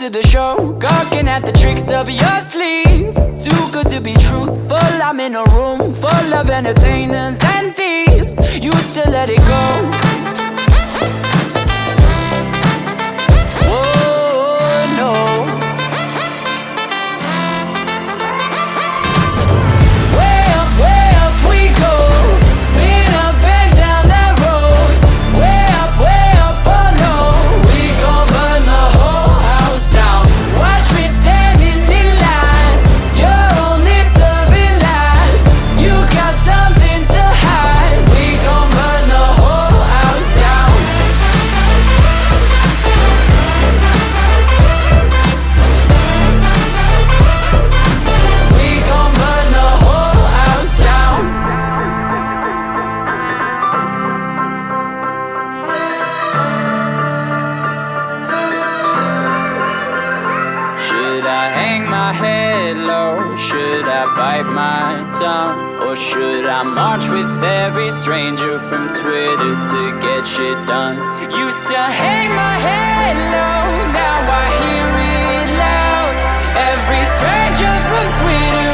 to the show, gawking at the tricks up your sleeve. Too good to be truthful, I'm in a room full of entertainers and thieves. You still let it go. Oh no. Way up we go. Been up and down that road. Way up, oh no. We gon' burn the whole house down. Watch me standing in line. You're only serving lies. You got something to hide. We gon' burn the whole house down. We gon' burn the whole house down. Should I hang my head low? Should I bite my tongue? Or should I march with every stranger from Twitter to get shit done? Used to hang my head low, now I hear it loud. Every stranger from Twitter